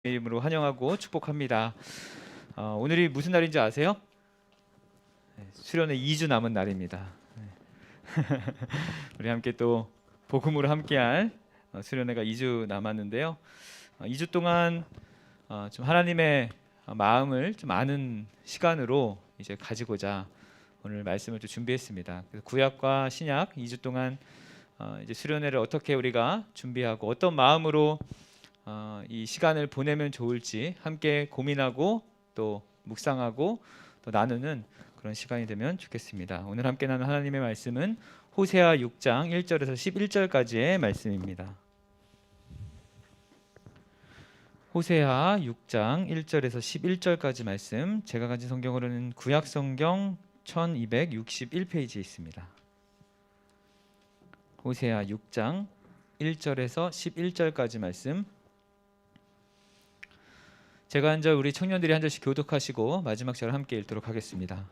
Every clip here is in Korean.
이름으로 환영하고 축복합니다. 오늘이 무슨 날인지 아세요? 수련회 2주 남은 날입니다. 우리 함께 또 복음으로 함께할 수련회가 2주 남았는데요. 2주 동안 좀 하나님의 마음을 좀 아는 시간으로 이제 가지고자 오늘 말씀을 좀 준비했습니다. 그래서 구약과 신약 2주 동안 이제 수련회를 어떻게 우리가 준비하고 어떤 마음으로 이 시간을 보내면 좋을지 함께 고민하고 또 묵상하고 또 나누는 그런 시간이 되면 좋겠습니다. 오늘 함께 나눈 하나님의 말씀은 호세아 6장 1절에서 11절까지의 말씀입니다. 호세아 6장 1절에서 11절까지 말씀, 제가 가진 성경으로는 구약 성경 1261페이지에 있습니다. 호세아 6장 1절에서 11절까지 말씀, 제가 한 절, 우리 청년들이 한 절씩 교독하시고 마지막 절을 함께 읽도록 하겠습니다.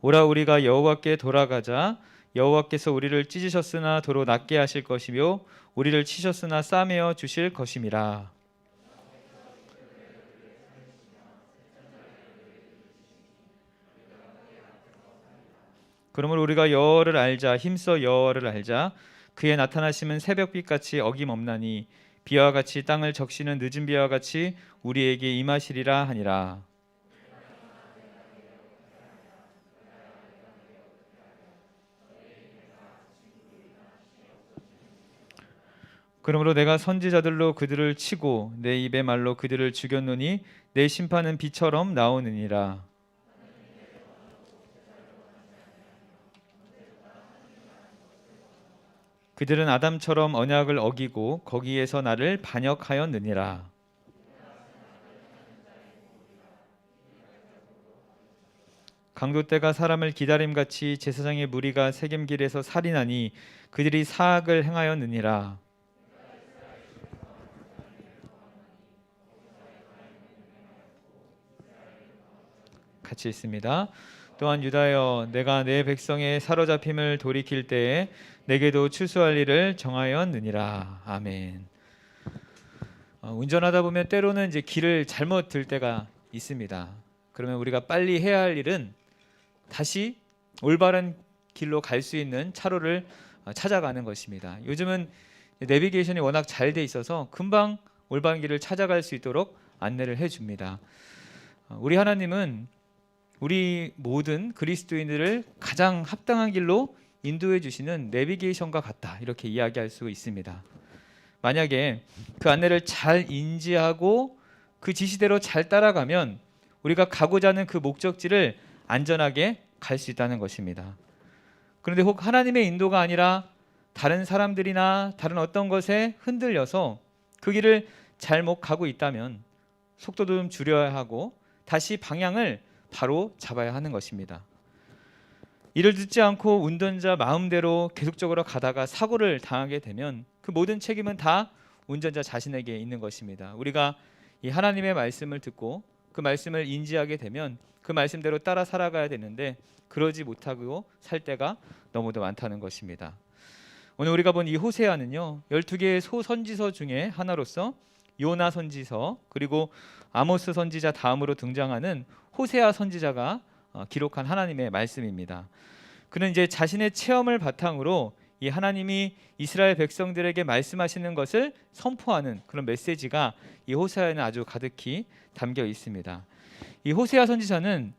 오라, 우리가 여호와께 돌아가자. 여호와께서 우리를 찢으셨으나 도로 낫게 하실 것이며 우리를 치셨으나 싸매어 주실 것임이라. 그러므로 우리가 여호와를 알자. 힘써 여호와를 알자. 그의 나타나심은 새벽빛같이 어김없나니 비와 같이 땅을 적시는 늦은 비와 같이 우리에게 임하시리라 하니라. 그러므로 내가 선지자들로 그들을 치고 내 입의 말로 그들을 죽였노니 내 심판은 비처럼 나오느니라. 그들은 아담처럼 언약을 어기고 거기에서 나를 반역하였느니라. 강도떼가 사람을 기다림같이 제사장의 무리가 세겜길에서 살인하니 그들이 사악을 행하였느니라. 같이 있습니다. 또한 유다여, 내가 내 백성의 사로잡힘을 돌이킬 때에 내게도 추수할 일을 정하였느니라. 아멘. 운전하다 보면 때로는 이제 길을 잘못 들 때가 있습니다. 그러면 우리가 빨리 해야 할 일은 다시 올바른 길로 갈 수 있는 차로를 찾아가는 것입니다. 요즘은 내비게이션이 워낙 잘 돼 있어서 금방 올바른 길을 찾아갈 수 있도록 안내를 해줍니다. 우리 하나님은 우리 모든 그리스도인들을 가장 합당한 길로 인도해 주시는 내비게이션과 같다, 이렇게 이야기할 수 있습니다. 만약에 그 안내를 잘 인지하고 그 지시대로 잘 따라가면 우리가 가고자 하는 그 목적지를 안전하게 갈 수 있다는 것입니다. 그런데 혹 하나님의 인도가 아니라 다른 사람들이나 다른 어떤 것에 흔들려서 그 길을 잘못 가고 있다면 속도도 좀 줄여야 하고 다시 방향을 바로 잡아야 하는 것입니다. 이를 듣지 않고 운전자 마음대로 계속적으로 가다가 사고를 당하게 되면 그 모든 책임은 다 운전자 자신에게 있는 것입니다. 우리가 이 하나님의 말씀을 듣고 그 말씀을 인지하게 되면 그 말씀대로 따라 살아가야 되는데 그러지 못하고 살 때가 너무도 많다는 것입니다. 오늘 우리가 본 이 호세아는요, 12개의 소선지서 중에 하나로서 요나 선지서 그리고 아모스 선지자 다음으로 등장하는 호세아 선지자가 기록한 하나님의 말씀입니다. 그는 이제 자신의 체험을 바탕으로 이 하나님이 이스라엘 백성들에게 말씀하시는 것을 선포하는 그런 메시지가 이 호세아에는 아주 가득히 담겨 있습니다. 이 호세아 선지자는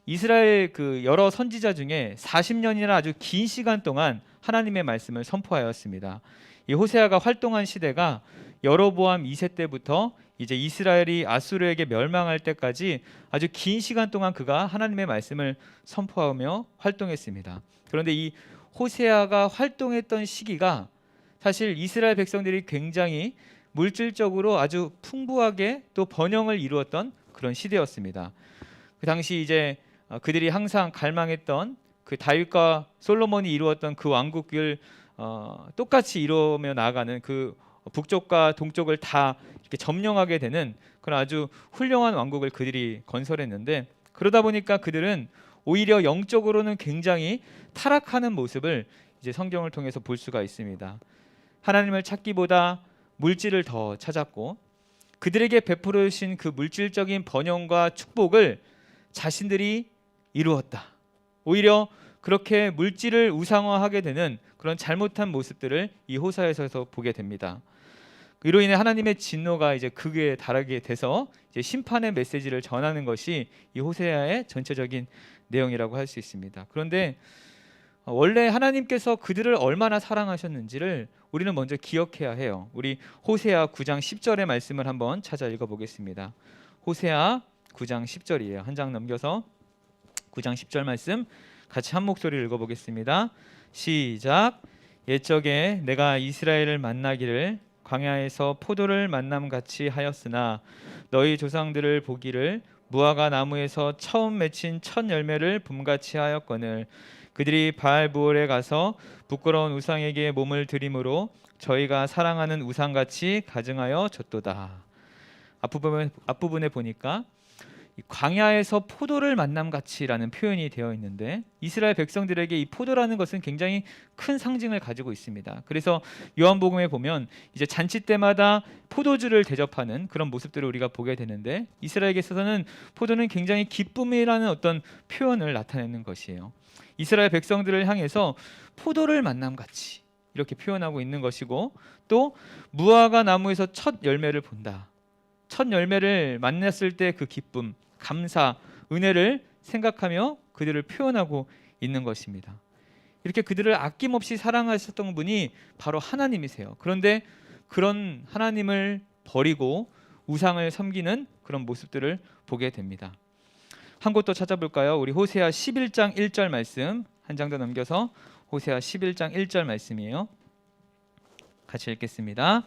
이스라엘 그 여러 선지자 중에 40년이나 아주 긴 시간 동안 하나님의 말씀을 선포하였습니다. 이 호세아가 활동한 시대가 여로보암 2세 때부터 이제 이스라엘이 아수르에게 멸망할 때까지 아주 긴 시간 동안 그가 하나님의 말씀을 선포하며 활동했습니다. 그런데 이 호세아가 활동했던 시기가 사실 이스라엘 백성들이 굉장히 물질적으로 아주 풍부하게 또 번영을 이루었던 그런 시대였습니다. 그 당시 이제 그들이 항상 갈망했던 그 다윗과 솔로몬이 이루었던 그 왕국을 똑같이 이루며 나아가는 그 북쪽과 동쪽을 다 이렇게 점령하게 되는 그런 아주 훌륭한 왕국을 그들이 건설했는데, 그러다 보니까 그들은 오히려 영적으로는 굉장히 타락하는 모습을 이제 성경을 통해서 볼 수가 있습니다. 하나님을 찾기보다 물질을 더 찾았고 그들에게 베풀어 주신 그 물질적인 번영과 축복을 자신들이 이루었다. 오히려 그렇게 물질을 우상화하게 되는 그런 잘못한 모습들을 이 호세아에서 보게 됩니다. 이로 인해 하나님의 진노가 이제 극에 달하게 돼서 이제 심판의 메시지를 전하는 것이 이 호세아의 전체적인 내용이라고 할 수 있습니다. 그런데 원래 하나님께서 그들을 얼마나 사랑하셨는지를 우리는 먼저 기억해야 해요. 우리 호세아 9장 10절의 말씀을 한번 찾아 읽어보겠습니다. 호세아 9장 10절이에요. 한 장 넘겨서 9장 10절 말씀 같이 한 목소리를 읽어보겠습니다. 시작. 옛적에 내가 이스라엘을 만나기를 광야에서 포도를 만남같이 하였으나 너희 조상들을 보기를 무화과 나무에서 처음 맺힌 첫 열매를 봄같이 하였거늘 그들이 바알브올에 가서 부끄러운 우상에게 몸을 들임으로 저희가 사랑하는 우상같이 가증하여 졌도다. 앞부분에 보니까 광야에서 포도를 만남같이라는 표현이 되어 있는데 이스라엘 백성들에게 이 포도라는 것은 굉장히 큰 상징을 가지고 있습니다. 그래서 요한복음에 보면 이제 잔치 때마다 포도주를 대접하는 그런 모습들을 우리가 보게 되는데 이스라엘에게 있어서는 포도는 굉장히 기쁨이라는 어떤 표현을 나타내는 것이에요. 이스라엘 백성들을 향해서 포도를 만남같이 이렇게 표현하고 있는 것이고 또 무화과 나무에서 첫 열매를 본다. 첫 열매를 만났을 때 그 기쁨, 감사, 은혜를 생각하며 그들을 표현하고 있는 것입니다. 이렇게 그들을 아낌없이 사랑하셨던 분이 바로 하나님이세요. 그런데 그런 하나님을 버리고 우상을 섬기는 그런 모습들을 보게 됩니다. 한 곳 더 찾아볼까요? 우리 호세아 11장 1절 말씀 한 장 더 넘겨서 호세아 11장 1절 말씀이에요. 같이 읽겠습니다.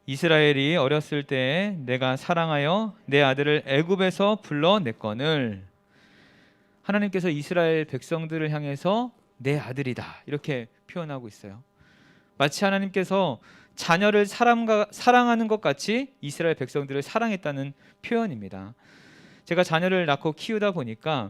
이스라엘이 어렸을 때 내가 사랑하여 내 아들을 애굽에서 불러냈거늘. 하나님께서 이스라엘 백성들을 향해서 내 아들이다 이렇게 표현하고 있어요. 마치 하나님께서 자녀를 사랑하는 것 같이 이스라엘 백성들을 사랑했다는 표현입니다. 제가 자녀를 낳고 키우다 보니까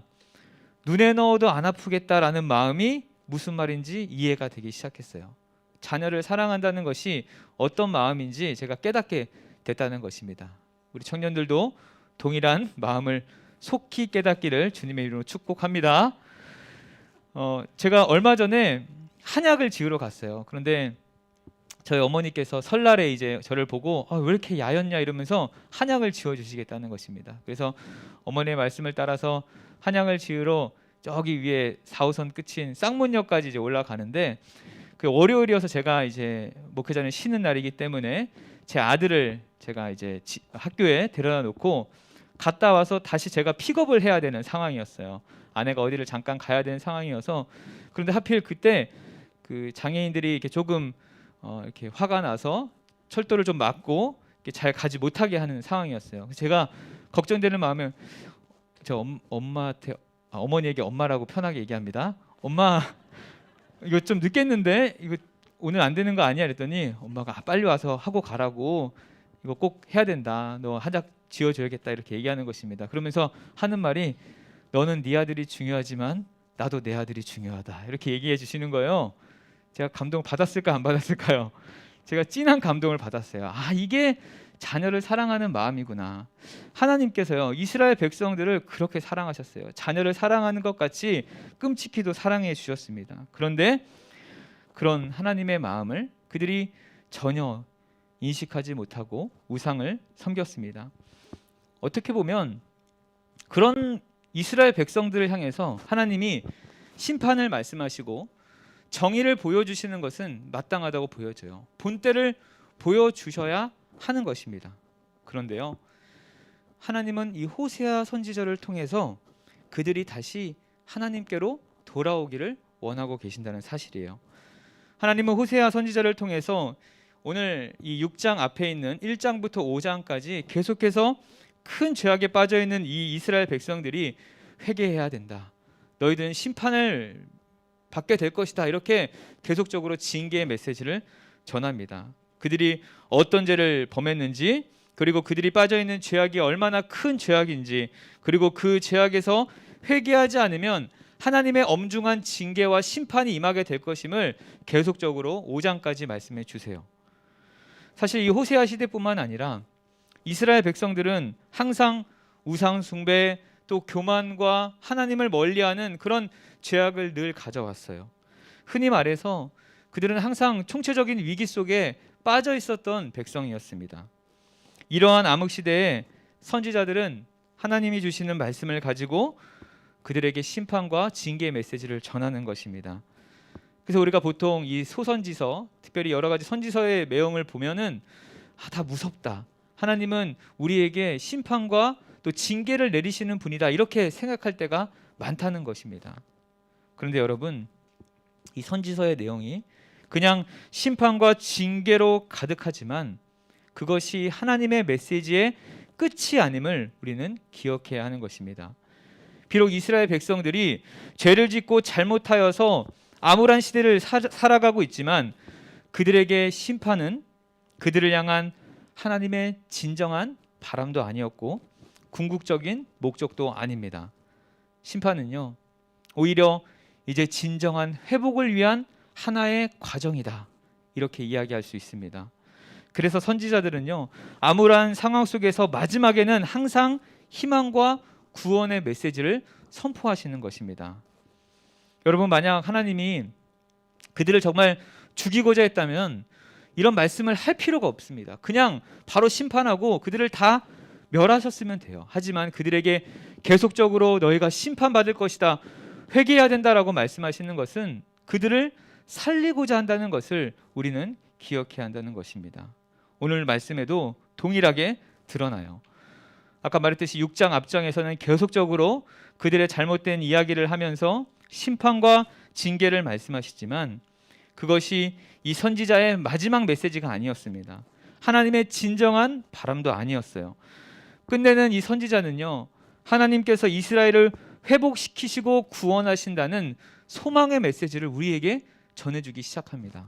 눈에 넣어도 안 아프겠다라는 마음이 무슨 말인지 이해가 되기 시작했어요. 자녀를 사랑한다는 것이 어떤 마음인지 제가 깨닫게 됐다는 것입니다. 우리 청년들도 동일한 마음을 속히 깨닫기를 주님의 이름으로 축복합니다. 제가 얼마 전에 한약을 지으러 갔어요. 그런데 저희 어머니께서 설날에 이제 저를 보고 왜 이렇게 야였냐 이러면서 한약을 지어주시겠다는 것입니다. 그래서 어머니의 말씀을 따라서 한약을 지으러 저기 위에 4호선 끝인 쌍문역까지 이제 올라가는데 그 월요일이어서 제가 이제 목회자는 쉬는 날이기 때문에 제 아들을 제가 이제 학교에 데려다 놓고 갔다 와서 다시 제가 픽업을 해야 되는 상황이었어요. 아내가 어디를 잠깐 가야 되는 상황이어서 그런데 하필 그때 그 장애인들이 이렇게 조금 이렇게 화가 나서 철도를 좀 막고 이렇게 잘 가지 못하게 하는 상황이었어요. 제가 걱정되는 마음에 저 엄마한테 어머니에게 엄마라고 편하게 얘기합니다. 엄마 이거 좀 늦겠는데 이거 오늘 안 되는 거 아니야? 그랬더니 엄마가 빨리 와서 하고 가라고 이거 꼭 해야 된다. 너 한약 지어줘야겠다 이렇게 얘기하는 것입니다. 그러면서 하는 말이 너는 네 아들이 중요하지만 나도 내 아들이 중요하다 이렇게 얘기해 주시는 거예요. 제가 감동 받았을까 안 받았을까요? 제가 찐한 감동을 받았어요. 이게 자녀를 사랑하는 마음이구나. 하나님께서요 이스라엘 백성들을 그렇게 사랑하셨어요. 자녀를 사랑하는 것 같이 끔찍히도 사랑해 주셨습니다. 그런데 그런 하나님의 마음을 그들이 전혀 인식하지 못하고 우상을 섬겼습니다. 어떻게 보면 그런 이스라엘 백성들을 향해서 하나님이 심판을 말씀하시고 정의를 보여주시는 것은 마땅하다고 보여져요. 본때를 보여주셔야 하는 것입니다. 그런데요, 하나님은 이 호세아 선지자를 통해서 그들이 다시 하나님께로 돌아오기를 원하고 계신다는 사실이에요. 하나님은 호세아 선지자를 통해서 오늘 이 6장 앞에 있는 1장부터 5장까지 계속해서 큰 죄악에 빠져 있는 이 이스라엘 백성들이 회개해야 된다. 너희들은 심판을 받게 될 것이다. 이렇게 계속적으로 징계의 메시지를 전합니다. 그들이 어떤 죄를 범했는지, 그리고 그들이 빠져 있는 죄악이 얼마나 큰 죄악인지, 그리고 그 죄악에서 회개하지 않으면 하나님의 엄중한 징계와 심판이 임하게 될 것임을 계속적으로 5장까지 말씀해 주세요. 사실 이 호세아 시대뿐만 아니라 이스라엘 백성들은 항상 우상 숭배 또 교만과 하나님을 멀리하는 그런 죄악을 늘 가져왔어요. 흔히 말해서 그들은 항상 총체적인 위기 속에 빠져 있었던 백성이었습니다. 이러한 암흑 시대에 선지자들은 하나님이 주시는 말씀을 가지고 그들에게 심판과 징계의 메시지를 전하는 것입니다. 그래서 우리가 보통 이 소선지서, 특별히 여러 가지 선지서의 내용을 보면은 다 무섭다. 하나님은 우리에게 심판과 또 징계를 내리시는 분이다. 이렇게 생각할 때가 많다는 것입니다. 그런데 여러분, 이 선지서의 내용이 그냥 심판과 징계로 가득하지만 그것이 하나님의 메시지의 끝이 아님을 우리는 기억해야 하는 것입니다. 비록 이스라엘 백성들이 죄를 짓고 잘못하여서 암울한 시대를 살아가고 있지만 그들에게 심판은 그들을 향한 하나님의 진정한 바람도 아니었고 궁극적인 목적도 아닙니다. 심판은요, 오히려 이제 진정한 회복을 위한 하나의 과정이다. 이렇게 이야기할 수 있습니다. 그래서 선지자들은요, 암울한 상황 속에서 마지막에는 항상 희망과 구원의 메시지를 선포하시는 것입니다. 여러분, 만약 하나님이 그들을 정말 죽이고자 했다면 이런 말씀을 할 필요가 없습니다. 그냥 바로 심판하고 그들을 다 멸하셨으면 돼요. 하지만 그들에게 계속적으로 너희가 심판받을 것이다, 회개해야 된다라고 말씀하시는 것은 그들을 살리고자 한다는 것을 우리는 기억해야 한다는 것입니다. 오늘 말씀에도 동일하게 드러나요. 아까 말했듯이 6장 앞장에서는 계속적으로 그들의 잘못된 이야기를 하면서 심판과 징계를 말씀하시지만 그것이 이 선지자의 마지막 메시지가 아니었습니다. 하나님의 진정한 바람도 아니었어요. 끝내는 이 선지자는요, 하나님께서 이스라엘을 회복시키시고 구원하신다는 소망의 메시지를 우리에게 전해주기 시작합니다.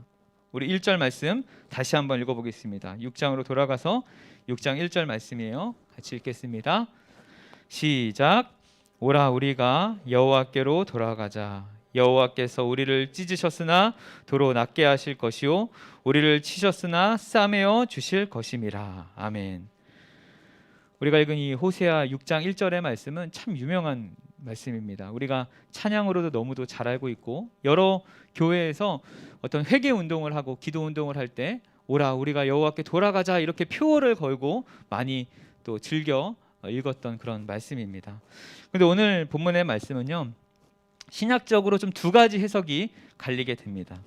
우리 1절 말씀 다시 한번 읽어보겠습니다. 6장으로 돌아가서 6장 1절 말씀이에요. 같이 읽겠습니다. 시작. 오라 우리가 여호와께로 돌아가자. 여호와께서 우리를 찢으셨으나 도로 낫게 하실 것이요 우리를 치셨으나 싸매어 주실 것임이라. 아멘. 우리가 읽은 이 호세아 6장 1절의 말씀은 참 유명한 말씀입니다. 우리가 찬양으로도 너무도 잘 알고 있고 여러 교회에서 어떤 회개 운동을 하고 기도 운동을 할 때 오라 우리가 여호와께 돌아가자 이렇게 표어를 걸고 많이 또 즐겨 읽었던 그런 말씀입니다. 그런데 오늘 본문의 말씀은요, 신학적으로 좀 두 가지 해석이 갈리게 됩니다.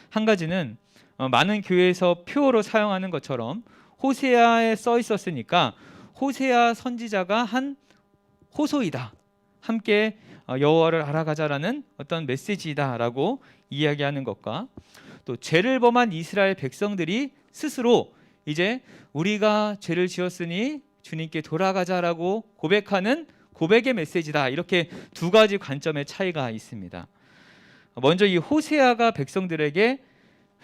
한 가지는 많은 교회에서 표어로 사용하는 것처럼 호세아에 써 있었으니까 호세아 선지자가 한 호소이다, 함께 여호와를 알아가자라는 어떤 메시지다라고 이야기하는 것과 또 죄를 범한 이스라엘 백성들이 스스로 이제 우리가 죄를 지었으니 주님께 돌아가자라고 고백하는 고백의 메시지다, 이렇게 두 가지 관점의 차이가 있습니다. 먼저 이 호세아가 백성들에게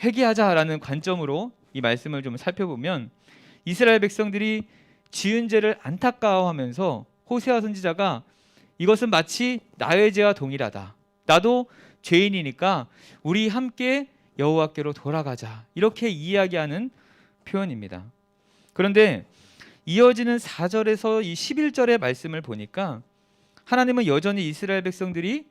회개하자라는 관점으로 이 말씀을 좀 살펴보면 이스라엘 백성들이 지은 죄를 안타까워하면서 호세아 선지자가 이것은 마치 나의 죄와 동일하다, 나도 죄인이니까 우리 함께 여호와께로 돌아가자, 이렇게 이야기하는 표현입니다. 그런데 이어지는 4절에서 이 11절의 말씀을 보니까 하나님은 여전히 이스라엘 백성들이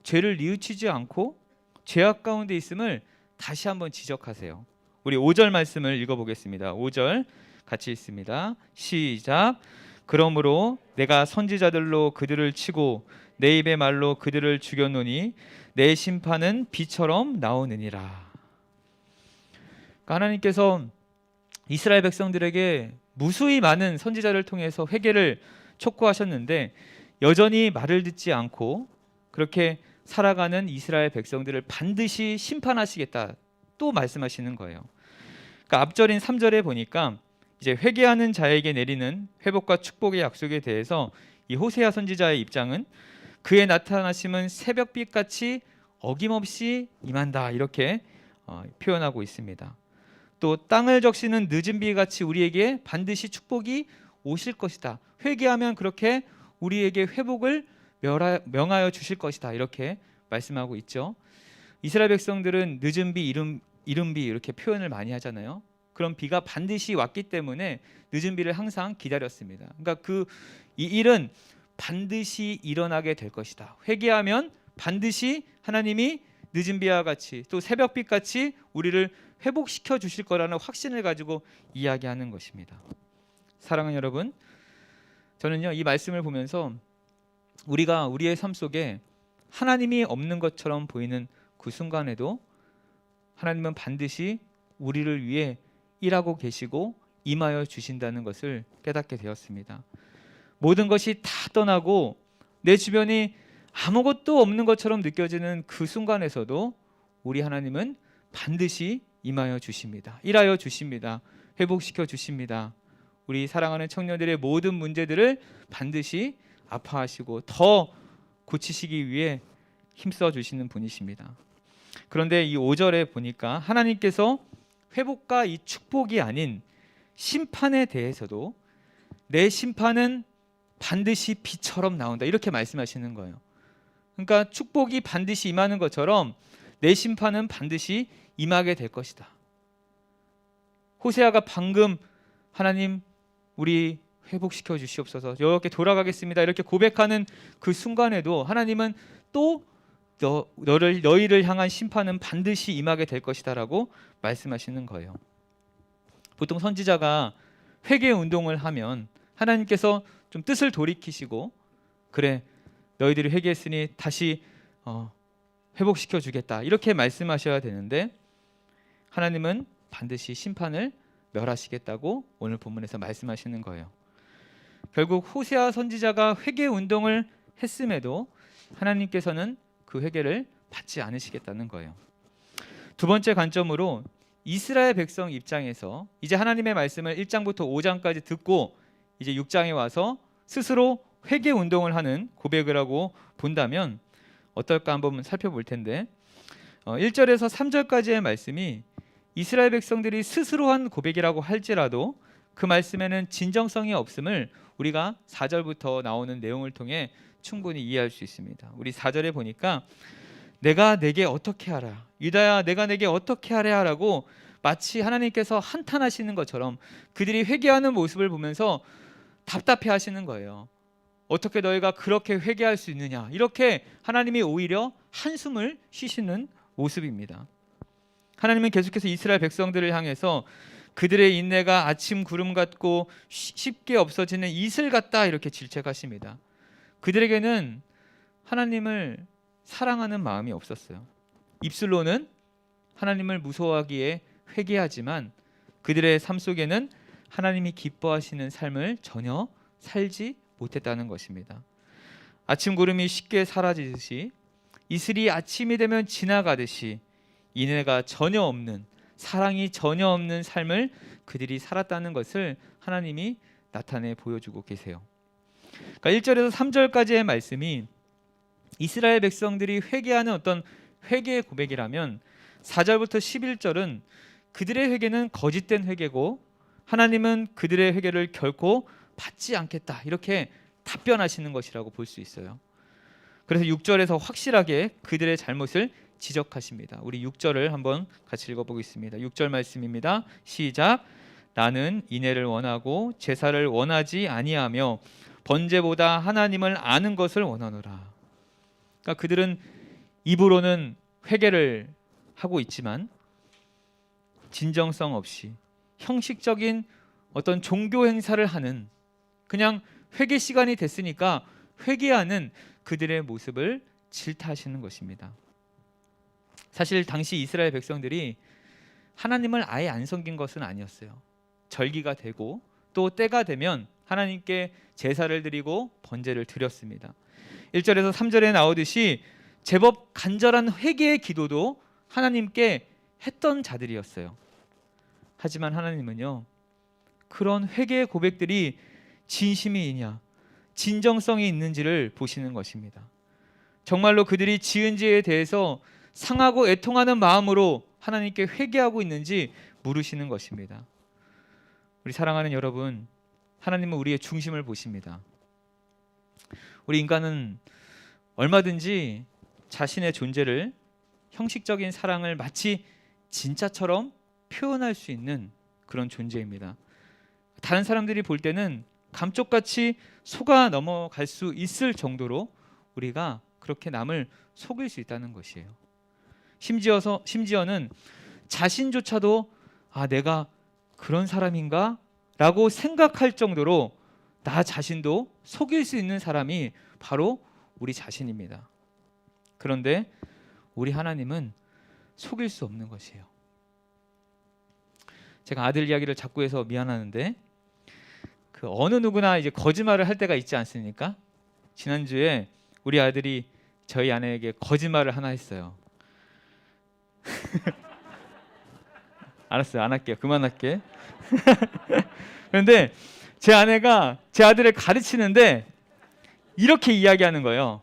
죄를 뉘우치지 않고 죄악 가운데 있음을 다시 한번 지적하세요. 우리 5절 말씀을 읽어보겠습니다. 5절 같이 읽습니다. 시작. 그러므로 내가 선지자들로 그들을 치고 내 입의 말로 그들을 죽였노니 내 심판은 비처럼 나오느니라. 그러니까 하나님께서 이스라엘 백성들에게 무수히 많은 선지자를 통해서 회개를 촉구하셨는데 여전히 말을 듣지 않고 그렇게 살아가는 이스라엘 백성들을 반드시 심판하시겠다 또 말씀하시는 거예요. 그러니까 앞절인 3절에 보니까 이제 회개하는 자에게 내리는 회복과 축복의 약속에 대해서 이 호세아 선지자의 입장은 그의 나타나심은 새벽빛같이 어김없이 임한다, 이렇게 표현하고 있습니다. 또 땅을 적시는 늦은 비같이 우리에게 반드시 축복이 오실 것이다, 회개하면 그렇게 우리에게 회복을 명하여 주실 것이다, 이렇게 말씀하고 있죠. 이스라엘 백성들은 늦은 비, 이른 비 이렇게 표현을 많이 하잖아요. 그런 비가 반드시 왔기 때문에 늦은 비를 항상 기다렸습니다. 그러니까 이 일은 반드시 일어나게 될 것이다. 회개하면 반드시 하나님이 늦은 비와 같이 또 새벽빛 같이 우리를 회복시켜 주실 거라는 확신을 가지고 이야기하는 것입니다. 사랑하는 여러분, 저는요 이 말씀을 보면서 우리가 우리의 삶 속에 하나님이 없는 것처럼 보이는 그 순간에도 하나님은 반드시 우리를 위해 일하고 계시고 임하여 주신다는 것을 깨닫게 되었습니다. 모든 것이 다 떠나고 내 주변이 아무것도 없는 것처럼 느껴지는 그 순간에서도 우리 하나님은 반드시 임하여 주십니다. 일하여 주십니다. 회복시켜 주십니다. 우리 사랑하는 청년들의 모든 문제들을 반드시 아파하시고 더 고치시기 위해 힘써 주시는 분이십니다. 그런데 이 5절에 보니까 하나님께서 회복과 이 축복이 아닌 심판에 대해서도 내 심판은 반드시 비처럼 나온다 이렇게 말씀하시는 거예요. 그러니까 축복이 반드시 임하는 것처럼 내 심판은 반드시 임하게 될 것이다. 호세아가 방금 하나님 우리 회복시켜 주시옵소서 여호와께 돌아가겠습니다 이렇게 고백하는 그 순간에도 하나님은 또 너희를 향한 심판은 반드시 임하게 될 것이다 라고 말씀하시는 거예요. 보통 선지자가 회개 운동을 하면 하나님께서 좀 뜻을 돌이키시고 그래 너희들이 회개했으니 다시 회복시켜 주겠다 이렇게 말씀하셔야 되는데 하나님은 반드시 심판을 멸하시겠다고 오늘 본문에서 말씀하시는 거예요. 결국 호세아 선지자가 회개 운동을 했음에도 하나님께서는 그 회개를 받지 않으시겠다는 거예요. 두 번째 관점으로 이스라엘 백성 입장에서 이제 하나님의 말씀을 1장부터 5장까지 듣고 이제 6장에 와서 스스로 회개 운동을 하는 고백을 하고 본다면 어떨까 한번 살펴볼 텐데 1절에서 3절까지의 말씀이 이스라엘 백성들이 스스로 한 고백이라고 할지라도 그 말씀에는 진정성이 없음을 우리가 4절부터 나오는 내용을 통해 충분히 이해할 수 있습니다. 우리 4절에 보니까 내가 내게 어떻게 하라 유다야 내가 내게 어떻게 하랴 라고 마치 하나님께서 한탄하시는 것처럼 그들이 회개하는 모습을 보면서 답답해 하시는 거예요. 어떻게 너희가 그렇게 회개할 수 있느냐 이렇게 하나님이 오히려 한숨을 쉬시는 모습입니다. 하나님은 계속해서 이스라엘 백성들을 향해서 그들의 인내가 아침 구름 같고 쉽게 없어지는 이슬 같다 이렇게 질책하십니다. 그들에게는 하나님을 사랑하는 마음이 없었어요. 입술로는 하나님을 무서워하기에 회개하지만 그들의 삶 속에는 하나님이 기뻐하시는 삶을 전혀 살지 못했다는 것입니다. 아침 구름이 쉽게 사라지듯이 이슬이 아침이 되면 지나가듯이 인내가 전혀 없는 사랑이 전혀 없는 삶을 그들이 살았다는 것을 하나님이 나타내 보여주고 계세요. 그러니까 1절에서 3절까지의 말씀이 이스라엘 백성들이 회개하는 어떤 회개의 고백이라면 4절부터 11절은 그들의 회개는 거짓된 회개고 하나님은 그들의 회개를 결코 받지 않겠다 이렇게 답변하시는 것이라고 볼 수 있어요. 그래서 6절에서 확실하게 그들의 잘못을 지적하십니다. 우리 6절을 한번 같이 읽어보겠습니다. 6절 말씀입니다. 시작. 나는 인애를 원하고 제사를 원하지 아니하며 번제보다 하나님을 아는 것을 원하노라. 그러니까 그들은 입으로는 회개를 하고 있지만 진정성 없이 형식적인 어떤 종교 행사를 하는 그냥 회개 시간이 됐으니까 회개하는 그들의 모습을 질타하시는 것입니다. 사실 당시 이스라엘 백성들이 하나님을 아예 안 섬긴 것은 아니었어요. 절기가 되고 또 때가 되면 하나님께 제사를 드리고 번제를 드렸습니다. 1절에서 3절에 나오듯이 제법 간절한 회개의 기도도 하나님께 했던 자들이었어요. 하지만 하나님은요 그런 회개의 고백들이 진심이 있냐 진정성이 있는지를 보시는 것입니다. 정말로 그들이 지은 죄에 대해서 상하고 애통하는 마음으로 하나님께 회개하고 있는지 물으시는 것입니다. 우리 사랑하는 여러분, 하나님은 우리의 중심을 보십니다. 우리 인간은 얼마든지 자신의 존재를 형식적인 사랑을 마치 진짜처럼 표현할 수 있는 그런 존재입니다. 다른 사람들이 볼 때는 감쪽같이 속아 넘어갈 수 있을 정도로 우리가 그렇게 남을 속일 수 있다는 것이에요. 심지어는 자신조차도 내가 그런 사람인가? 라고 생각할 정도로 나 자신도 속일 수 있는 사람이 바로 우리 자신입니다. 그런데 우리 하나님은 속일 수 없는 것이에요. 제가 아들 이야기를 자꾸 해서 미안하는데 그 어느 누구나 이제 거짓말을 할 때가 있지 않습니까? 지난주에 우리 아들이 저희 아내에게 거짓말을 하나 했어요. 알았어요. 안 할게요. 그만할게. 그런데 제 아내가 제 아들을 가르치는데 이렇게 이야기하는 거예요.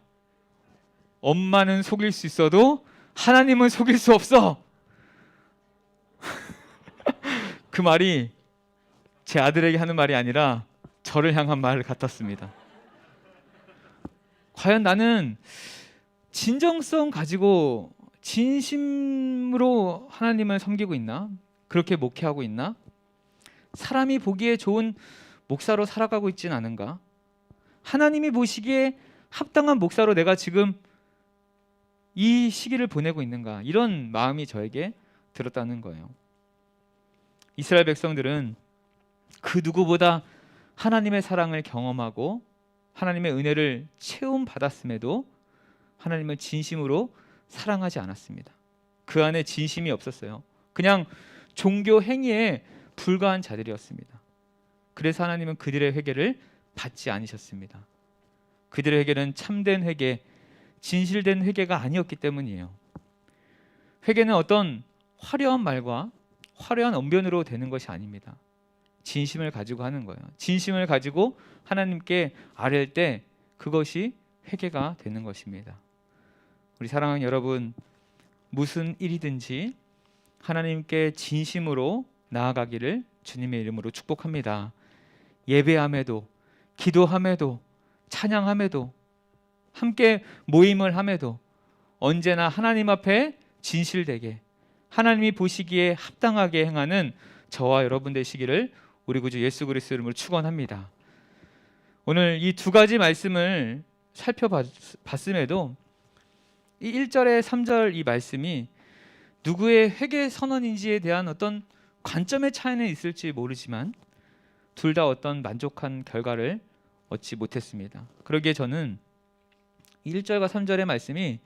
엄마는 속일 수 있어도 하나님은 속일 수 없어. 그 말이 제 아들에게 하는 말이 아니라 저를 향한 말 같았습니다. 과연 나는 진정성 가지고 진심으로 하나님을 섬기고 있나? 그렇게 목회하고 있나? 사람이 보기에 좋은 목사로 살아가고 있진 않은가? 하나님이 보시기에 합당한 목사로 내가 지금 이 시기를 보내고 있는가? 이런 마음이 저에게 들었다는 거예요. 이스라엘 백성들은 그 누구보다 하나님의 사랑을 경험하고 하나님의 은혜를 체험받았음에도 하나님을 진심으로 사랑하지 않았습니다. 그 안에 진심이 없었어요. 그냥 종교 행위에 불과한 자들이었습니다. 그래서 하나님은 그들의 회개를 받지 않으셨습니다. 그들의 회개는 참된 회개, 진실된 회개가 아니었기 때문이에요. 회개는 어떤 화려한 말과 화려한 언변으로 되는 것이 아닙니다. 진심을 가지고 하는 거예요. 진심을 가지고 하나님께 아뢰을 때 그것이 회개가 되는 것입니다. 우리 사랑하는 여러분, 무슨 일이든지 하나님께 진심으로 나아가기를 주님의 이름으로 축복합니다. 예배함에도, 기도함에도, 찬양함에도, 함께 모임을 함에도 언제나 하나님 앞에 진실되게 하나님이 보시기에 합당하게 행하는 저와 여러분 되시기를 우리 구주 예수 그리스도 이름으로 축원합니다. 오늘 이 두 가지 말씀을 살펴봤음에도 이 1절에 3절 이 말씀이 누구의 회개 선언인지에 대한 어떤 관점의 차이는 있을지 모르지만 둘 다 어떤 만족한 결과를 얻지 못했습니다. 그러기에 저는 1절과 3절의 말씀이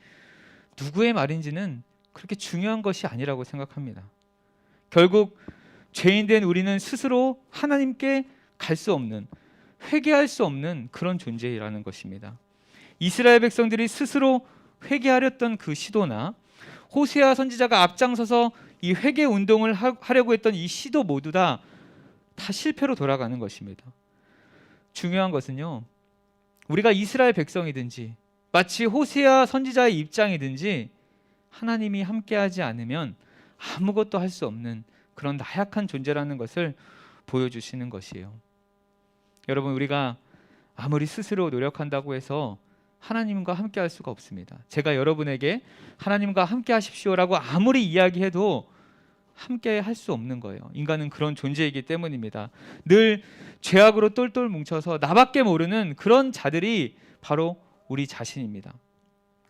누구의 말인지는 그렇게 중요한 것이 아니라고 생각합니다. 결국 죄인된 우리는 스스로 하나님께 갈 수 없는, 회개할 수 없는 그런 존재라는 것입니다. 이스라엘 백성들이 스스로 회개하렸던 그 시도나 호세아 선지자가 앞장서서 이 회개 운동을 하려고 했던 이 시도 모두 다 실패로 돌아가는 것입니다. 중요한 것은요, 우리가 이스라엘 백성이든지 마치 호세아 선지자의 입장이든지 하나님이 함께하지 않으면 아무것도 할 수 없는 그런 나약한 존재라는 것을 보여주시는 것이에요. 여러분, 우리가 아무리 스스로 노력한다고 해서 하나님과 함께 할 수가 없습니다. 제가 여러분에게 하나님과 함께 하십시오라고 아무리 이야기해도 함께 할 수 없는 거예요. 인간은 그런 존재이기 때문입니다. 늘 죄악으로 똘똘 뭉쳐서 나밖에 모르는 그런 자들이 바로 우리 자신입니다.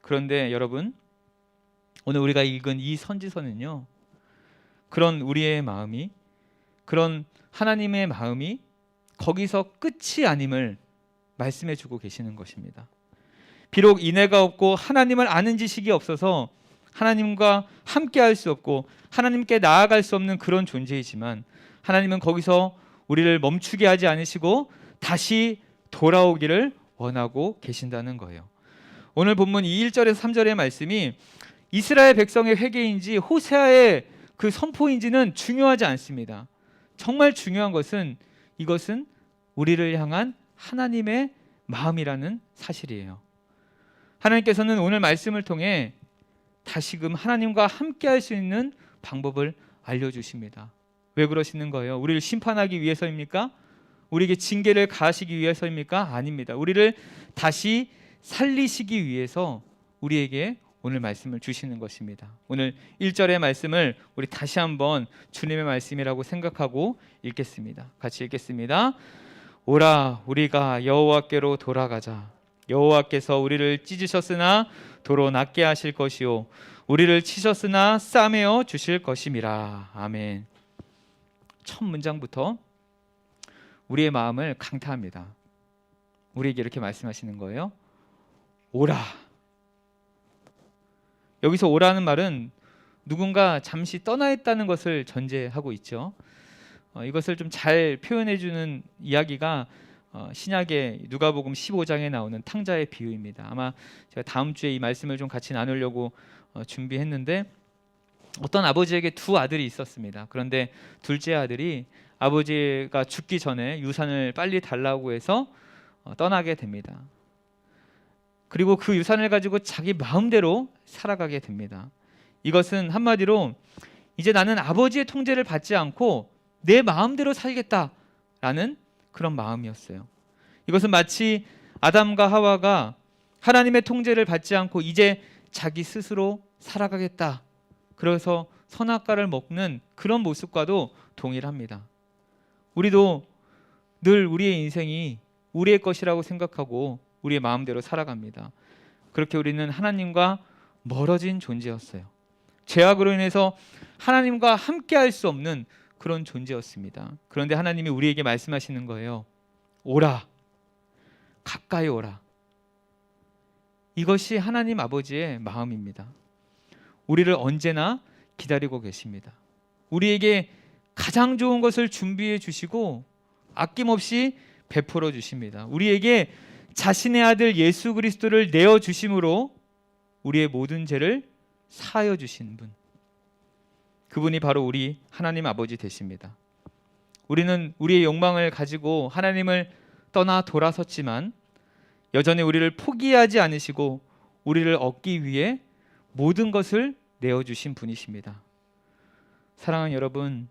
그런데 여러분, 오늘 우리가 읽은 이 선지서는요, 그런 우리의 마음이, 그런 하나님의 마음이 거기서 끝이 아님을 말씀해 주고 계시는 것입니다. 비록 인애가 없고 하나님을 아는 지식이 없어서 하나님과 함께 할 수 없고 하나님께 나아갈 수 없는 그런 존재이지만 하나님은 거기서 우리를 멈추게 하지 않으시고 다시 돌아오기를 원하고 계신다는 거예요. 오늘 본문 1절에서 3절의 말씀이 이스라엘 백성의 회개인지 호세아의 그 선포인지는 중요하지 않습니다. 정말 중요한 것은 이것은 우리를 향한 하나님의 마음이라는 사실이에요. 하나님께서는 오늘 말씀을 통해 다시금 하나님과 함께 할 수 있는 방법을 알려주십니다. 왜 그러시는 거예요? 우리를 심판하기 위해서입니까? 우리에게 징계를 가하시기 위해서입니까? 아닙니다. 우리를 다시 살리시기 위해서 우리에게 오늘 말씀을 주시는 것입니다. 오늘 1절의 말씀을 우리 다시 한번 주님의 말씀이라고 생각하고 읽겠습니다. 같이 읽겠습니다. 오라 우리가 여호와께로 돌아가자. 여호와께서 우리를 찢으셨으나 도로 낫게 하실 것이요 우리를 치셨으나 싸매어 주실 것임이라. 아멘. 첫 문장부터 우리의 마음을 강타합니다. 우리에게 이렇게 말씀하시는 거예요. 오라. 여기서 오라는 말은 누군가 잠시 떠나 있다는 것을 전제하고 있죠. 이것을 좀 잘 표현해 주는 이야기가 신약의 누가복음 15장에 나오는 탕자의 비유입니다. 아마 제가 다음 주에 이 말씀을 좀 같이 나누려고 준비했는데, 어떤 아버지에게 두 아들이 있었습니다. 그런데 둘째 아들이 아버지가 죽기 전에 유산을 빨리 달라고 해서 떠나게 됩니다. 그리고 그 유산을 가지고 자기 마음대로 살아가게 됩니다. 이것은 한마디로 이제 나는 아버지의 통제를 받지 않고 내 마음대로 살겠다라는 그런 마음이었어요. 이것은 마치 아담과 하와가 하나님의 통제를 받지 않고 이제 자기 스스로 살아가겠다, 그래서 선악과를 먹는 그런 모습과도 동일합니다. 우리도 늘 우리의 인생이 우리의 것이라고 생각하고 우리의 마음대로 살아갑니다. 그렇게 우리는 하나님과 멀어진 존재였어요. 죄악으로 인해서 하나님과 함께 할 수 없는 그런 존재였습니다. 그런데 하나님이 우리에게 말씀하시는 거예요. 오라, 가까이 오라. 이것이 하나님 아버지의 마음입니다. 우리를 언제나 기다리고 계십니다. 우리에게 가장 좋은 것을 준비해 주시고 아낌없이 베풀어 주십니다. 우리에게 자신의 아들 예수 그리스도를 내어 주심으로 우리의 모든 죄를 사하여 주신 분, 그분이 바로 우리 하나님 아버지 되십니다. 우리는 우리의 욕망을 가지고 하나님을 떠나 돌아섰지만 여전히 우리를 포기하지 않으시고 우리를 얻기 위해 모든 것을 내어주신 분이십니다. 사랑하는 여러분,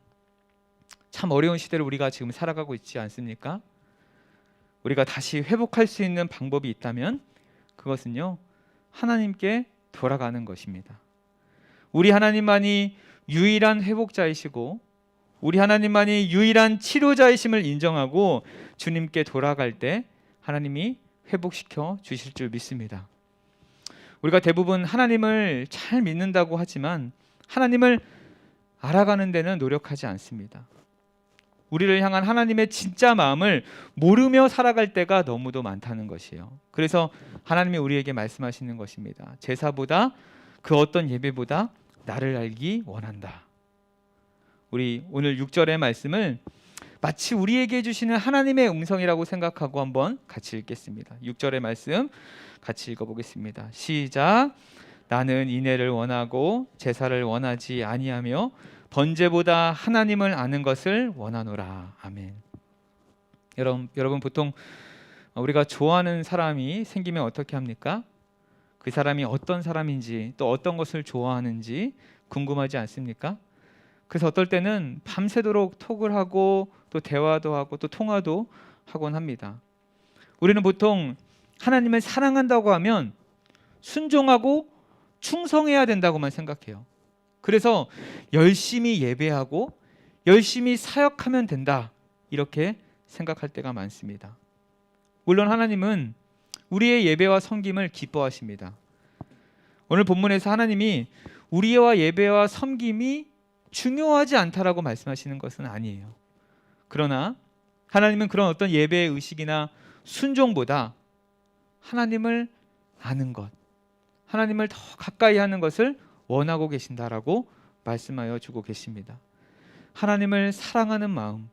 참 어려운 시대를 우리가 지금 살아가고 있지 않습니까? 우리가 다시 회복할 수 있는 방법이 있다면 그것은요, 하나님께 돌아가는 것입니다. 우리 하나님만이 유일한 회복자이시고 우리 하나님만이 유일한 치료자이심을 인정하고 주님께 돌아갈 때 하나님이 회복시켜 주실 줄 믿습니다. 우리가 대부분 하나님을 잘 믿는다고 하지만 하나님을 알아가는 데는 노력하지 않습니다. 우리를 향한 하나님의 진짜 마음을 모르며 살아갈 때가 너무도 많다는 것이에요. 그래서 하나님이 우리에게 말씀하시는 것입니다. 제사보다 그 어떤 예배보다 나를 알기 원한다. 우리 오늘 6절의 말씀을 마치 우리에게 주시는 하나님의 음성이라고 생각하고 한번 같이 읽겠습니다. 6절의 말씀 같이 읽어보겠습니다. 시작. 나는 인애를 원하고 제사를 원하지 아니하며 번제보다 하나님을 아는 것을 원하노라. 아멘. 여러분 보통 우리가 좋아하는 사람이 생기면 어떻게 합니까? 그 사람이 어떤 사람인지 또 어떤 것을 좋아하는지 궁금하지 않습니까? 그래서 어떨 때는 밤새도록 톡을 하고 또 대화도 하고 또 통화도 하곤 합니다. 우리는 보통 하나님을 사랑한다고 하면 순종하고 충성해야 된다고만 생각해요. 그래서 열심히 예배하고 열심히 사역하면 된다, 이렇게 생각할 때가 많습니다. 물론 하나님은 우리의 예배와 섬김을 기뻐하십니다. 오늘 본문에서 하나님이 우리와 예배와 섬김이 중요하지 않다라고 말씀하시는 것은 아니에요. 그러나 하나님은 그런 어떤 예배의 의식이나 순종보다 하나님을 아는 것, 하나님을 더 가까이 하는 것을 원하고 계신다라고 말씀하여 주고 계십니다. 하나님을 사랑하는 마음,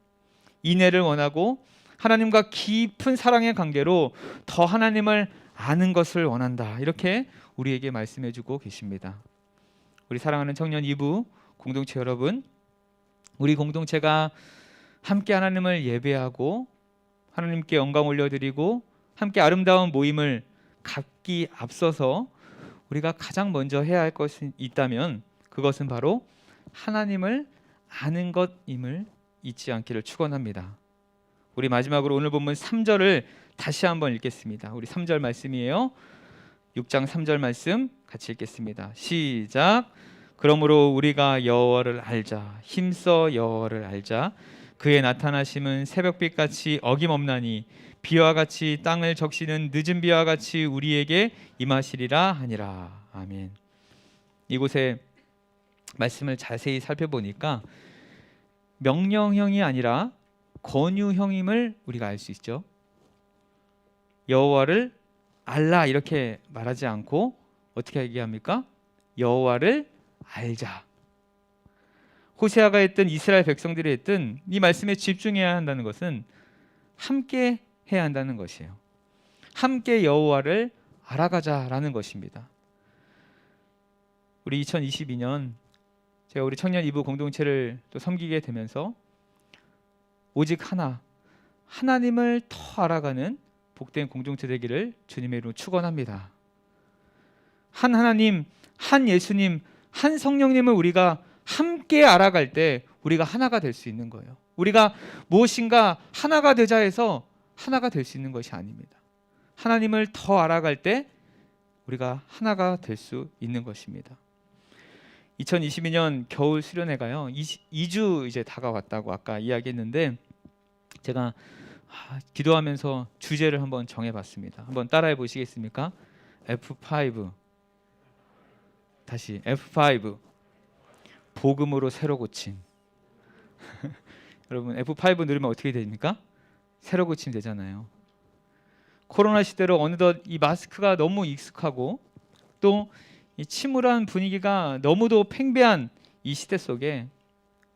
인애를 원하고 하나님과 깊은 사랑의 관계로 더 하나님을 아는 것을 원한다, 이렇게 우리에게 말씀해 주고 계십니다. 우리 사랑하는 청년 2부 공동체 여러분, 우리 공동체가 함께 하나님을 예배하고 하나님께 영광 올려드리고 함께 아름다운 모임을 갖기 앞서서 우리가 가장 먼저 해야 할 것이 있다면 그것은 바로 하나님을 아는 것임을 잊지 않기를 축원합니다. 우리 마지막으로 오늘 본문 3절을 다시 한번 읽겠습니다. 우리 3절 말씀이에요. 6장 3절 말씀 같이 읽겠습니다. 시작. 그러므로 우리가 여호와를 알자. 힘써 여호와를 알자. 그의 나타나심은 새벽빛같이 어김없나니 비와 같이 땅을 적시는 늦은 비와 같이 우리에게 임하시리라 하니라. 아멘. 이곳에 말씀을 자세히 살펴보니까 명령형이 아니라 권유형임을 우리가 알 수 있죠. 여호와를 알라 이렇게 말하지 않고 어떻게 얘기합니까? 여호와를 알자. 호세아가 했든 이스라엘 백성들이 했든 이 말씀에 집중해야 한다는 것은 함께 해야 한다는 것이에요. 함께 여호와를 알아가자라는 것입니다. 우리 2022년 제가 우리 청년 이부 공동체를 또 섬기게 되면서 오직 하나님을 더 알아가는 복된 공동체 되기를 주님의 이름으로 축원합니다. 한 하나님, 한 예수님, 한 성령님을 우리가 함께 알아갈 때 우리가 하나가 될 수 있는 거예요. 우리가 무엇인가 하나가 되자 해서 하나가 될 수 있는 것이 아닙니다. 하나님을 더 알아갈 때 우리가 하나가 될 수 있는 것입니다. 2022년 겨울 수련회가요 2주 이제 다가왔다고 아까 이야기했는데 제가 기도하면서 주제를 한번 정해봤습니다. 한번 따라해 보시겠습니까? F5 다시 F5 복음으로 새로 고침. 여러분 F5 누르면 어떻게 됩니까? 새로 고침 되잖아요. 코로나 시대로 어느덧 이 마스크가 너무 익숙하고 또 이 침울한 분위기가 너무도 팽배한 이 시대 속에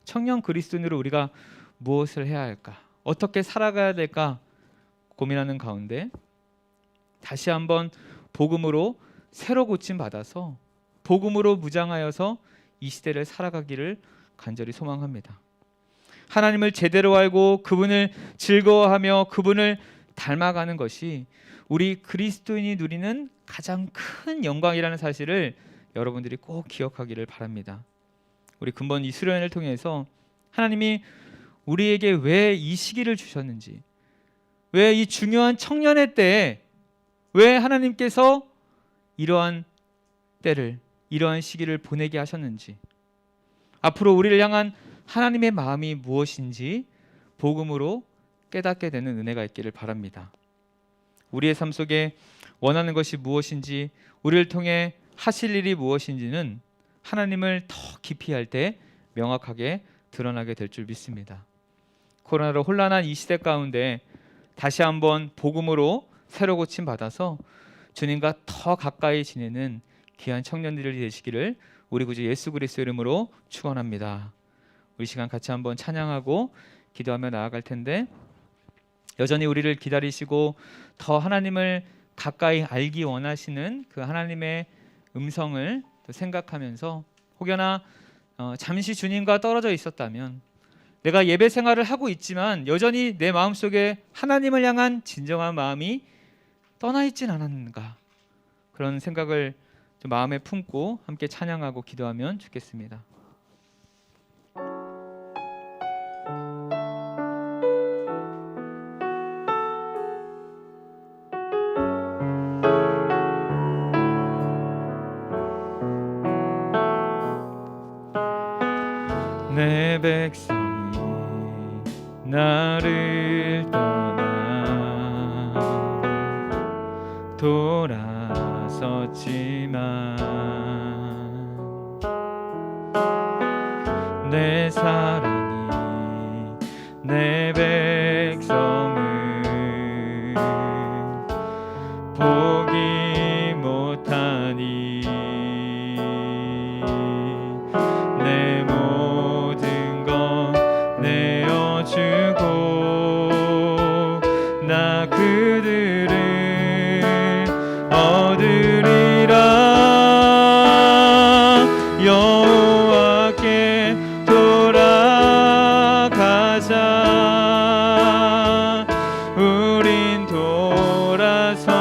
청년 그리스도인으로 우리가 무엇을 해야 할까? 어떻게 살아가야 될까? 고민하는 가운데 다시 한번 복음으로 새로 고침 받아서 복음으로 무장하여서 이 시대를 살아가기를 간절히 소망합니다. 하나님을 제대로 알고 그분을 즐거워하며 그분을 닮아가는 것이 우리 그리스도인이 누리는 가장 큰 영광이라는 사실을 여러분들이 꼭 기억하기를 바랍니다. 우리 근본 이 수련회를 통해서 하나님이 우리에게 왜 이 시기를 주셨는지, 왜 이 중요한 청년의 때에 왜 하나님께서 이러한 때를, 이러한 시기를 보내게 하셨는지, 앞으로 우리를 향한 하나님의 마음이 무엇인지 복음으로 깨닫게 되는 은혜가 있기를 바랍니다. 우리의 삶 속에 원하는 것이 무엇인지, 우리를 통해 하실 일이 무엇인지는 하나님을 더 깊이 할 때 명확하게 드러나게 될 줄 믿습니다. 코로나로 혼란한 이 시대 가운데 다시 한번 복음으로 새로 고침 받아서 주님과 더 가까이 지내는 귀한 청년들이 되시기를 우리 구주 예수 그리스도 이름으로 축원합니다. 우리 시간 같이 한번 찬양하고 기도하며 나아갈 텐데 여전히 우리를 기다리시고 더 하나님을 가까이 알기 원하시는 그 하나님의 음성을 또 생각하면서 혹여나 잠시 주님과 떨어져 있었다면 내가 예배 생활을 하고 있지만 여전히 내 마음속에 하나님을 향한 진정한 마음이 떠나 있진 않았는가, 그런 생각을 좀 마음에 품고 함께 찬양하고 기도하면 좋겠습니다. 내 백성이 나를 떠나 돌아섰지만 내 사랑이 내 백성을 보기 못하니 내 모든 것 내어주고 나 그들을 얻으리라. 여호와께 돌아가자. 우린 돌아서도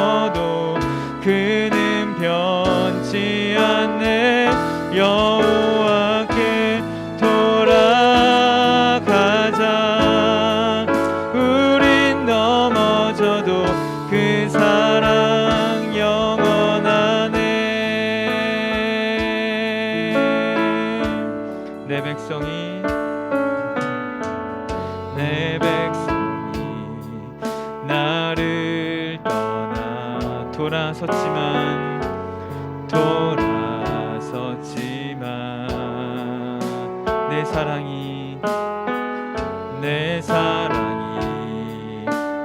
그는 변치 않네. 여호와께 돌아가자. 우린 넘어져도 그 사랑 영원하네. 내 백성이 나를 떠나 돌아섰지만 내 사랑이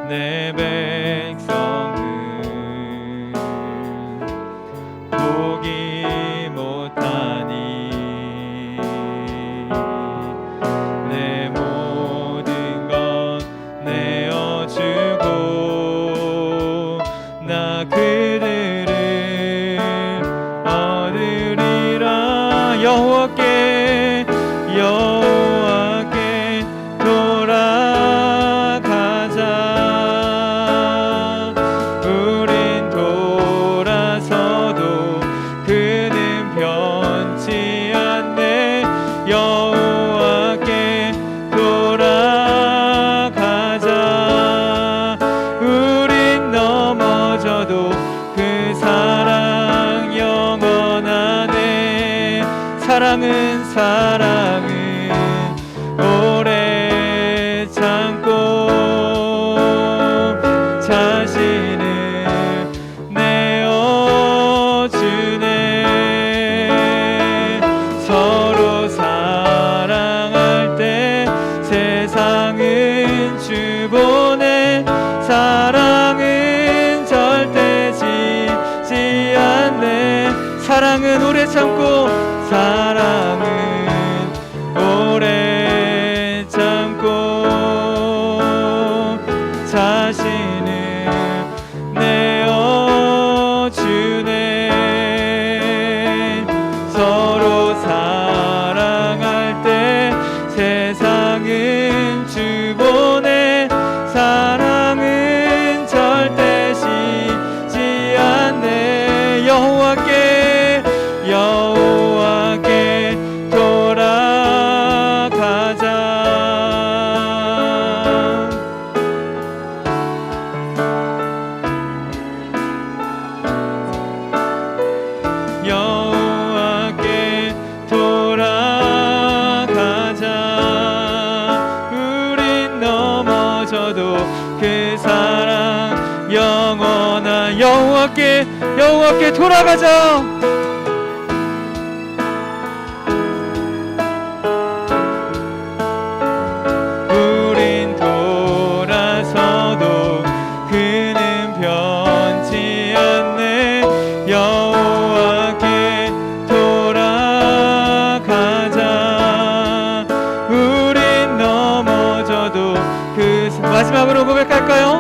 내 백성을 보기 못하니 내 모든 것 내어주고 나 그들을 얻으리라. 여호와께 돌아가자. 우린 돌아서도 그는 변치 않네. 여호와께 돌아가자. 우린 넘어져도 그 사랑 영원하네. 사랑은 오래 참고 자신을 내어주네. 서로 사랑할 때 세상은 주보내. 사랑은 절대 지지 않네. 사랑은 오래 참고 사랑은 오래 참고 자신을 내어주네. 서로 사랑할 때 세상은 주보내. 사랑은 절대 쉬지 않네. 여호와께 돌아가자. 여호와께 돌아가자. 우린 넘어져도 그 사랑 영원한. 여호와께 돌아가자. 우린 돌아서도 그는 변치 않네. 여호와께 돌아가자. 우린 넘어져도 그 마지막으로 고백할까요?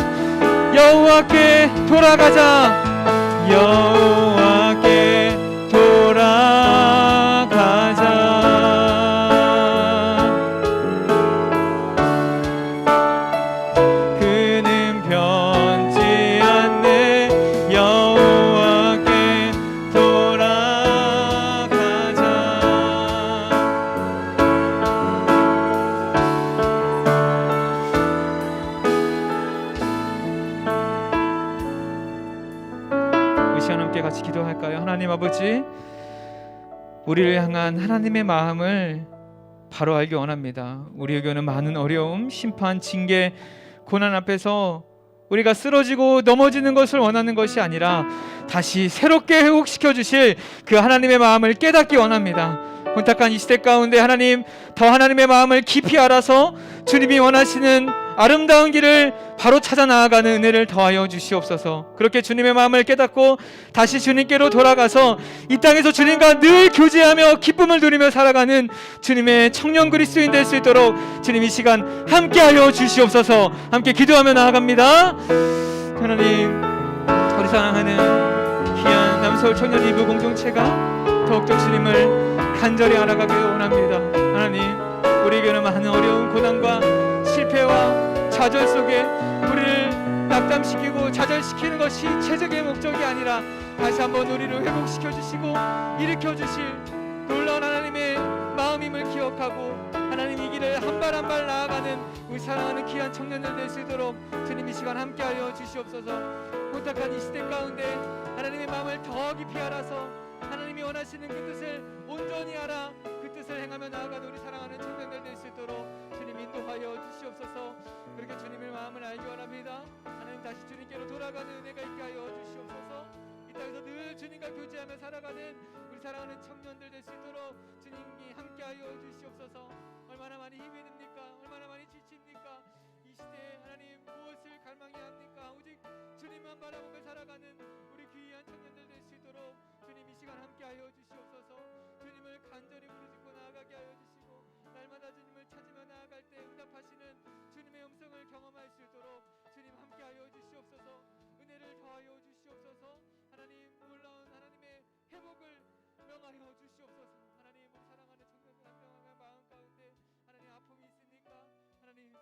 여호와께 돌아가자. 여호와께 돌아가자. 그는 변치 않네. 여호와께 돌아가자. 이 시간 함께 같이 기도할까요? 하나님 아버지, 우리를 향한 하나님의 마음을 바로 알기 원합니다. 우리에게는 많은 어려움, 심판, 징계, 고난 앞에서 우리가 쓰러지고 넘어지는 것을 원하는 것이 아니라 다시 새롭게 회복시켜 주실 그 하나님의 마음을 깨닫기 원합니다. 혼탁한 이 시대 가운데 하나님, 더 하나님의 마음을 깊이 알아서 주님이 원하시는 아름다운 길을 바로 찾아 나아가는 은혜를 더하여 주시옵소서. 그렇게 주님의 마음을 깨닫고 다시 주님께로 돌아가서 이 땅에서 주님과 늘 교제하며 기쁨을 누리며 살아가는 주님의 청년 그리스도인 될 수 있도록 주님 이 시간 함께하여 주시옵소서. 함께 기도하며 나아갑니다. 하나님, 우리 사랑하는 귀한 남서울 청년 이브 공동체가 더욱더 주님을 간절히 알아가길 원합니다. 하나님, 우리에게는 많은 어려운 고난과 실패와 좌절 속에 우리를 낙담시키고 좌절시키는 것이 최적의 목적이 아니라 다시 한번 우리를 회복시켜 주시고 일으켜 주실 놀라운 하나님의 마음임을 기억하고 하나님 이 길을 한 발 한 발 나아가는 우리 사랑하는 귀한 청년들 될 수 있도록 주님 이 시간 함께하여 주시옵소서. 혼탁한 이 시대 가운데 하나님의 마음을 더 깊이 알아서 하나님이 원하시는 그 뜻을 온전히 알아 그 뜻을 그것을 행하며 나아가는 우리 사랑하는 청년들 될 수 있도록 주님 인도하여 주시옵소서. 그렇게 주님의 마음을 알기 원합니다. 하나님 다시 주님께로 돌아가는 은혜가 있게 하여 주시옵소서. 이 땅에서 늘 주님과 교제하며 살아가는 우리 사랑하는 청년들 될 수 있도록 주님이 함께하여 주시옵소서. 얼마나 많이 힘이 듭니까? 얼마나 많이 지칩니까? 이 시대에 하나님 무엇을 갈망해야 합니까? 오직 주님만 바라보며 살아가는 우리 귀한 청년들 될 수 있도록 주님 이 시간 함께하여 주시옵소서. 주님을 간절히 부르짖고 나아가게 하여 주시고 날마다 주님을 찾으며 나아갈 때 응답하시는 주님의 음성을 경험할 수 있도록 주님 함께하여 주시옵소서. 은혜를 더하여 주시옵소서. 하나님 놀라운 하나님의 회복을 명하여 주시옵소서. 하나님 우리 사랑하는 청년들 한 명 한 명 마음 가운데 하나님 아픔이 있습니까? 하나님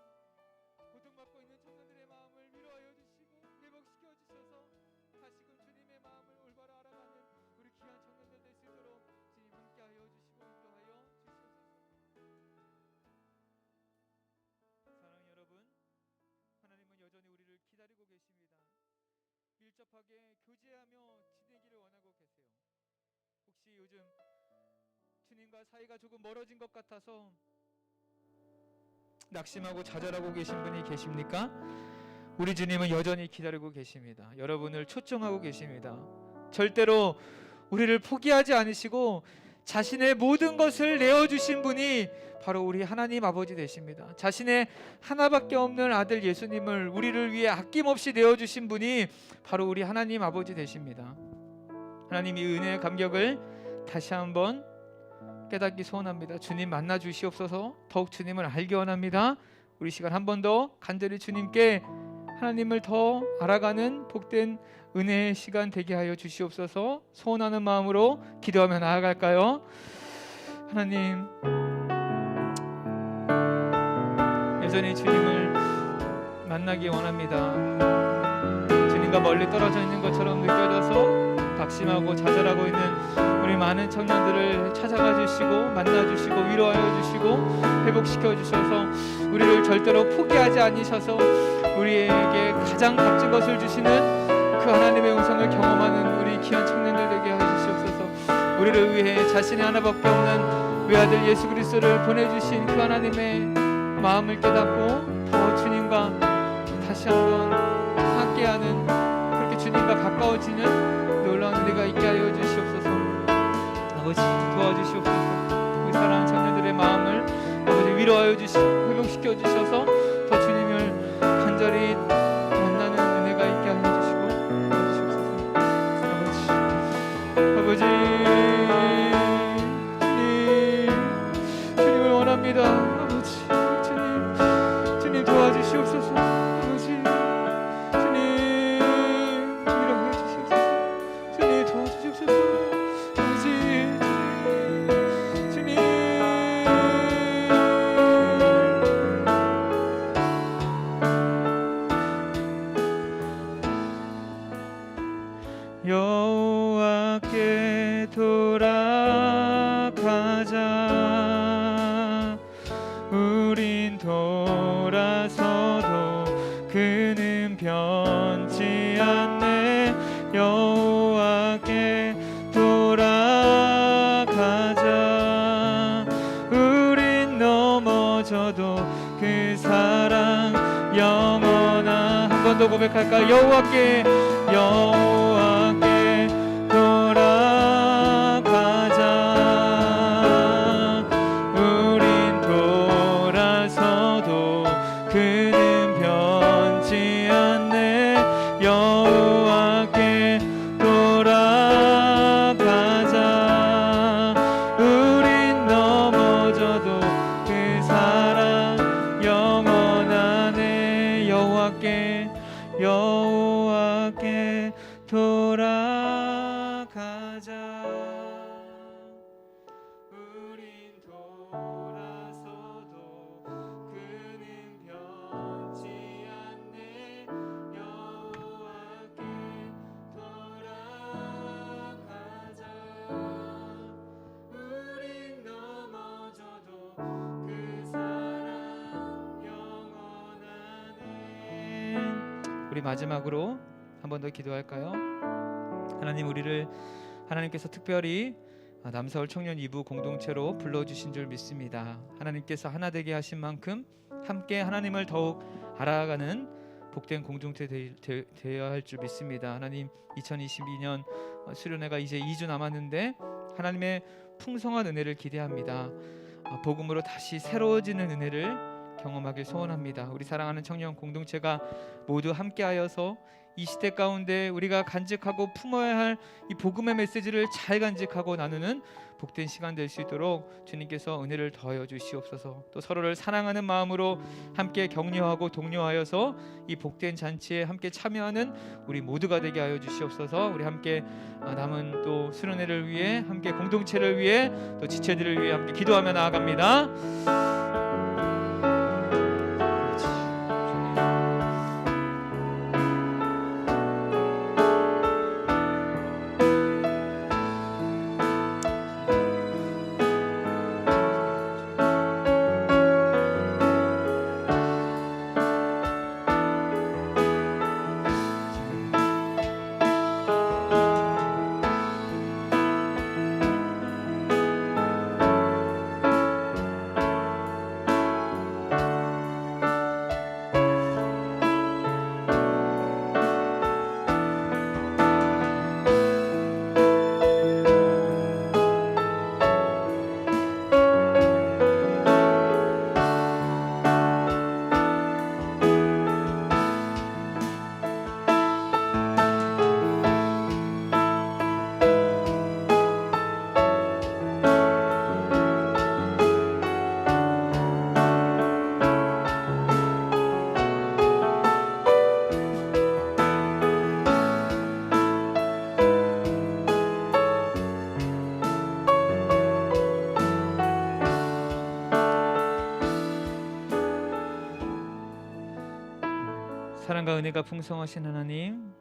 고통받고 있는 청년들의 마음을 위로하여 주시고 회복시켜 주셔서 다시금 주님의 마음을 올바로 알아가는 우리 귀한 청년들 될 수 있도록 주님 함께하여 주시고 인도하여 주시옵소서. 사랑하는 여러분, 하나님은 여전히 우리를 기다리고 계십니다. 밀접하게 교제하며 지내기를 원하고 계세요. 혹시 요즘 주님과 사이가 조금 멀어진 것 같아서 낙심하고 좌절하고 계신 분이 계십니까? 우리 주님은 여전히 기다리고 계십니다. 여러분을 초청하고 계십니다. 절대로 우리를 포기하지 않으시고 자신의 모든 것을 내어주신 분이 바로 우리 하나님 아버지 되십니다. 자신의 하나밖에 없는 아들 예수님을 우리를 위해 아낌없이 내어주신 분이 바로 우리 하나님 아버지 되십니다. 하나님 이 은혜의 감격을 다시 한번 깨닫기 소원합니다. 주님 만나 주시옵소서. 더욱 주님을 알기 원합니다. 우리 시간 한 번 더 간절히 주님께 하나님을 더 알아가는 복된 은혜의 시간 되게 하여 주시옵소서. 소원하는 마음으로 기도하며 나아갈까요? 하나님, 여전히 주님을 만나기 원합니다. 주님과 멀리 떨어져 있는 것처럼 느껴져서 낙심하고 좌절하고 있는 우리 많은 청년들을 찾아가 주시고 만나 주시고 위로하여 주시고 회복시켜 주셔서 우리를 절대로 포기하지 않으셔서 우리에게 가장 값진 것을 주시는 그 하나님의 음성을 경험하는 우리 귀한 청년들 되게 하여 주시옵소서. 우리를 위해 자신의 하나밖에 없는 외아들 예수 그리스도를 보내주신 그 하나님의 마음을 깨닫고 더 주님과 다시 한번 함께하는, 그렇게 주님과 가까워지는 놀라운 은혜가 있게 하여 주시옵소서. 아버지 도와주시옵소서. 우리 사랑하는 청년들의 마음을 아버지 위로하여 주시고 회복시켜 주셔서 더 주님을 간절히 만나는 은혜가 있게 하여 주시고 도와주시옵소서. 아버지 주님을 원합니다. 아버지 주님 도와주시옵소서. 아버지 주님 위로해 주시옵소서. 주님 도와주시옵소서. 여호와께 돌아가자. 우린 돌아서도 그는 변치 않네. 여호와께 돌아가자. 우린 넘어져도 그 사랑 영원한. 한 번 더 고백할까? 여호와께 돌아가자. 우린 돌아서도 그는 변치 않네. 여호와께 돌아가자. 우린 넘어져도 그 사랑 영원하네. 여호와께 돌아가자. 우린 돌아서도 그는 변치 않네. 여호와께 돌아가자. 우린 넘어져도 그 사랑 영원하네. 우리 마지막으로 한 번 더 기도할까요? 하나님, 우리를 하나님께서 특별히 남서울 청년 2부 공동체로 불러주신 줄 믿습니다. 하나님께서 하나 되게 하신 만큼 함께 하나님을 더욱 알아가는 복된 공동체 되어야 할 줄 믿습니다. 하나님, 2022년 수련회가 이제 2주 남았는데 하나님의 풍성한 은혜를 기대합니다. 복음으로 다시 새로워지는 은혜를 경험하길 소원합니다. 우리 사랑하는 청년 공동체가 모두 함께하여서 이 시대 가운데 우리가 간직하고 품어야 할 이 복음의 메시지를 잘 간직하고 나누는 복된 시간 될 수 있도록 주님께서 은혜를 더하여 주시옵소서. 또 서로를 사랑하는 마음으로 함께 격려하고 독려하여서 이 복된 잔치에 함께 참여하는 우리 모두가 되게 하여 주시옵소서. 우리 함께 남은 또 수련회를 위해, 함께 공동체를 위해, 또 지체들을 위해 함께 기도하며 나아갑니다. 사랑과 은혜가 풍성하신 하나님,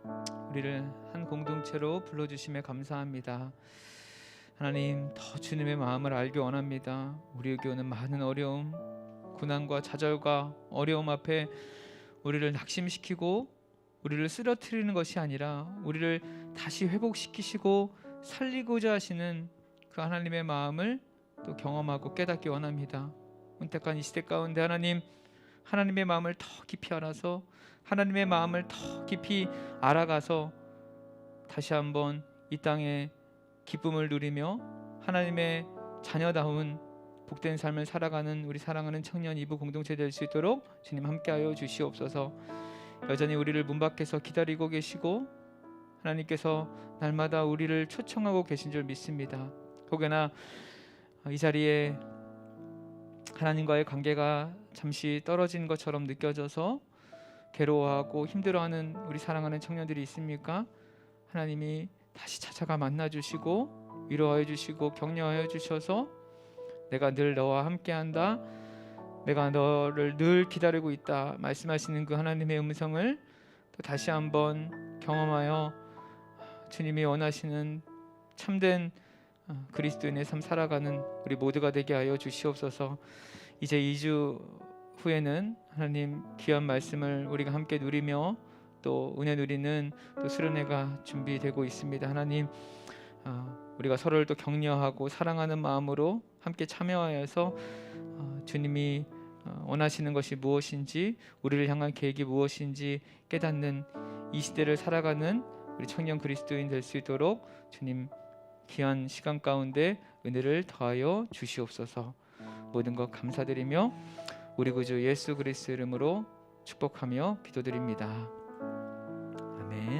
우리를 한 공동체로 불러주심에 감사합니다. 하나님, 더 주님의 마음을 알기 원합니다. 우리에게 오는 많은 어려움, 고난과 좌절과 어려움 앞에 우리를 낙심시키고 우리를 쓰러뜨리는 것이 아니라 우리를 다시 회복시키시고 살리고자 하시는 그 하나님의 마음을 또 경험하고 깨닫기 원합니다. 은택한 이 시대 가운데 하나님, 하나님의 마음을 더 깊이 알아서, 하나님의 마음을 더 깊이 알아가서 다시 한번 이 땅에 기쁨을 누리며 하나님의 자녀다운 복된 삶을 살아가는 우리 사랑하는 청년 2부 공동체 될 수 있도록 주님 함께하여 주시옵소서. 여전히 우리를 문 밖에서 기다리고 계시고 하나님께서 날마다 우리를 초청하고 계신 줄 믿습니다. 혹여나 이 자리에 하나님과의 관계가 잠시 떨어진 것처럼 느껴져서 괴로워하고 힘들어하는 우리 사랑하는 청년들이 있습니까? 하나님이 다시 찾아가 만나주시고 위로하여 주시고 격려하여 주셔서 내가 늘 너와 함께한다, 내가 너를 늘 기다리고 있다 말씀하시는 그 하나님의 음성을 또 다시 한번 경험하여 주님이 원하시는 참된 그리스도인의 삶 살아가는 우리 모두가 되게 하여 주시옵소서. 이제 2주 후에는 하나님 귀한 말씀을 우리가 함께 누리며 또 은혜 누리는 또 수련회가 준비되고 있습니다. 하나님, 우리가 서로를 또 격려하고 사랑하는 마음으로 함께 참여하여서 주님이 원하시는 것이 무엇인지, 우리를 향한 계획이 무엇인지 깨닫는 이 시대를 살아가는 우리 청년 그리스도인 될 수 있도록 주님 귀한 시간 가운데 은혜를 더하여 주시옵소서. 모든 것 감사드리며 우리 구주 예수 그리스도 이름으로 축복하며 기도드립니다. 아멘.